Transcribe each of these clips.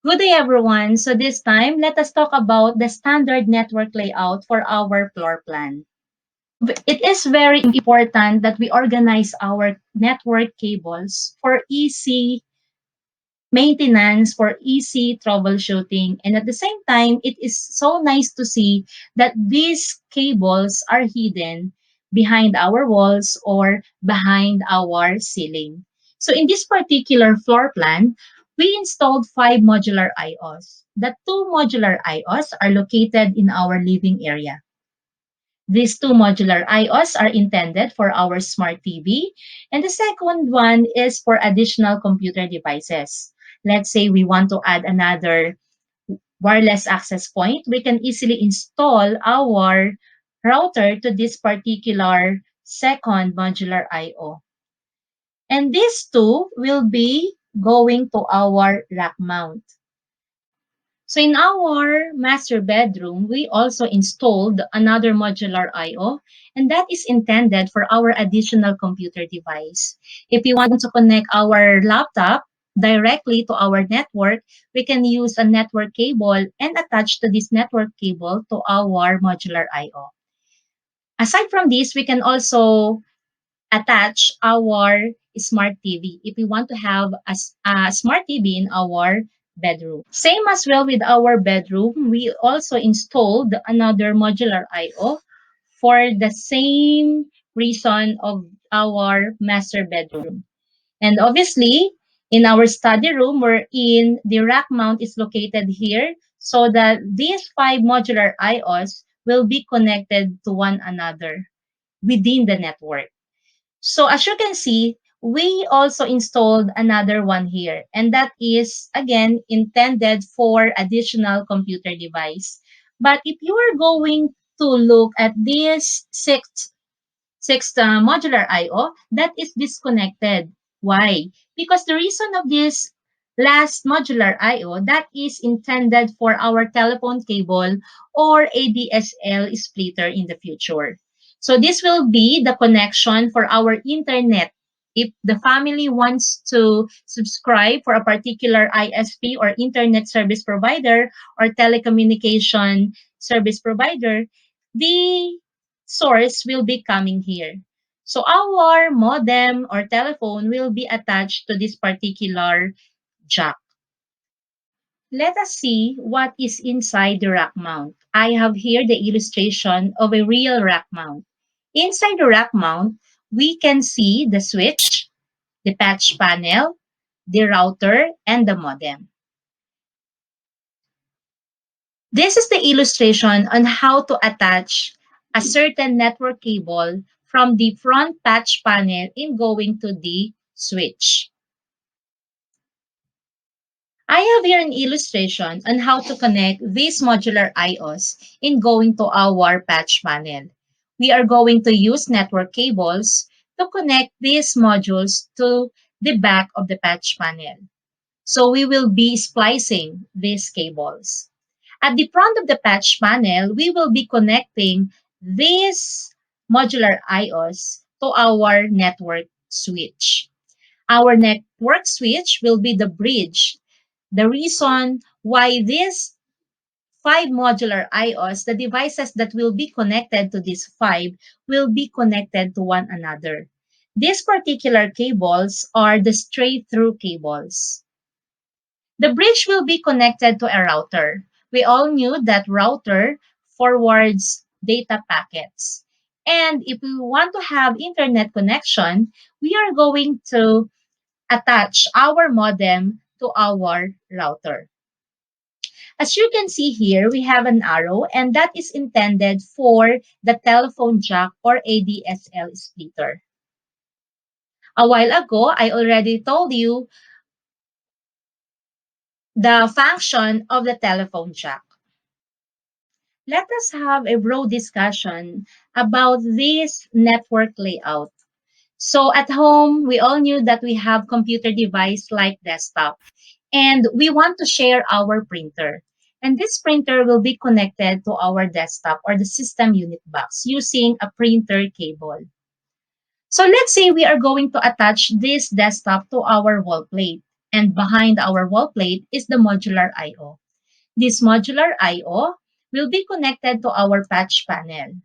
Good day, everyone. So this time, let us talk about the standard network layout for our floor plan. It is very important that we organize our network cables for easy maintenance, for easy troubleshooting. And at the same time, it is so nice to see that these cables are hidden behind our walls or behind our ceiling. So in this particular floor plan, we installed 5 modular IOs. The 2 modular IOs are located in our living area. These 2 modular IOs are intended for our smart TV, and the second one is for additional computer devices. Let's say we want to add another wireless access point, we can easily install our router to this particular second modular IO. And these two will be going to our rack mount. So in our master bedroom, we also installed another modular IO, and that is intended for our additional computer device. If we want to connect our laptop directly to our network, we can use a network cable and attach to this network cable to our modular IO. Aside from this, we can also attach our smart TV if we want to have a smart TV in our bedroom. Same as well with our bedroom, we also installed another modular IO for the same reason of our master bedroom. And obviously, in our study room, wherein the rack mount is located here, so that these 5 modular IOs will be connected to one another within the network. So as you can see, we also installed another one here, and that is again intended for additional computer device. But if you are going to look at this sixth modular IO, that is disconnected. Why? Because the reason of this last modular IO, that is intended for our telephone cable or ADSL splitter in the future. So this will be the connection for our internet. If the family wants to subscribe for a particular ISP or internet service provider or telecommunication service provider, the source will be coming here. So our modem or telephone will be attached to this particular jack. Let us see what is inside the rack mount. I have here the illustration of a real rack mount. Inside the rack mount, we can see the switch, the patch panel, the router, and the modem. This is the illustration on how to attach a certain network cable from the front patch panel in going to the switch. I have here an illustration on how to connect these modular IOs in going to our patch panel. We are going to use network cables to connect these modules to the back of the patch panel. So we will be splicing these cables. At the front of the patch panel, we will be connecting these modular IOs to our network switch. Our network switch will be the bridge. The reason why these 5 modular IOs, the devices that will be connected to these 5, will be connected to one another. These particular cables are the straight-through cables. The bridge will be connected to a router. We all knew that router forwards data packets. And if we want to have internet connection, we are going to attach our modem to our router. As you can see here, we have an arrow, and that is intended for the telephone jack or ADSL splitter. A while ago, I already told you the function of the telephone jack. Let us have a broad discussion about this network layout. So at home, we all knew that we have computer device like desktop, and we want to share our printer. And this printer will be connected to our desktop or the system unit box using a printer cable. So let's say we are going to attach this desktop to our wall plate. And behind our wall plate is the modular I/O. This modular I/O will be connected to our patch panel,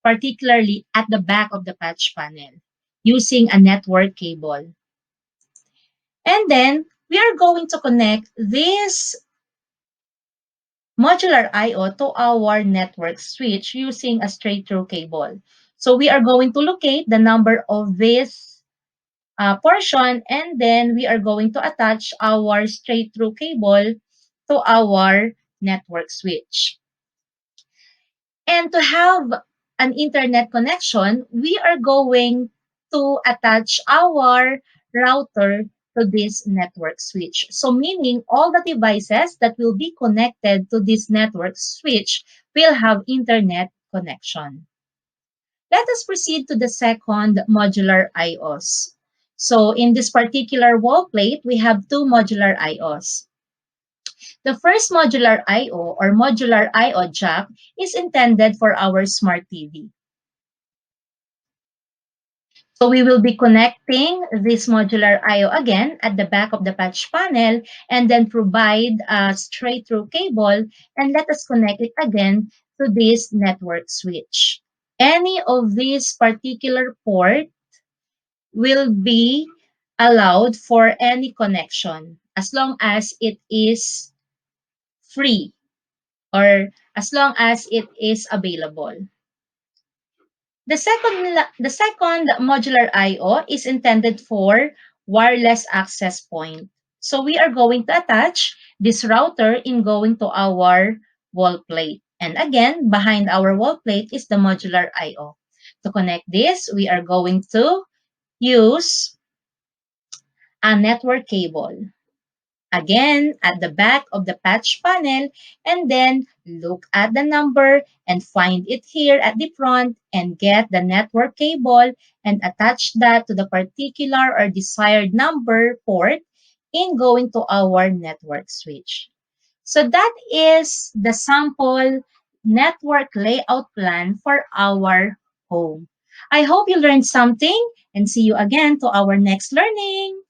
particularly at the back of the patch panel, using a network cable. And then we are going to connect this modular I/O to our network switch using a straight-through cable. So we are going to locate the number of this portion, and then we are going to attach our straight-through cable to our network switch. And to have an internet connection, we are going to attach our router to this network switch. So meaning all the devices that will be connected to this network switch will have internet connection. Let us proceed to the second modular I/Os. So in this particular wall plate, we have two modular I/Os. The first modular I/O or modular I/O jack is intended for our smart TV. So we will be connecting this modular I/O again at the back of the patch panel and then provide a straight through cable and let us connect it again to this network switch. Any of these particular port will be allowed for any connection as long as it is free or as long as it is available. The second modular I/O is intended for wireless access point. So we are going to attach this router in going to our wall plate. And again, behind our wall plate is the modular I/O. To connect this, we are going to use a network cable. Again, at the back of the patch panel, and then look at the number and find it here at the front and get the network cable and attach that to the particular or desired number port in going to our network switch. So that is the sample network layout plan for our home. I hope you learned something and see you again to our next learning.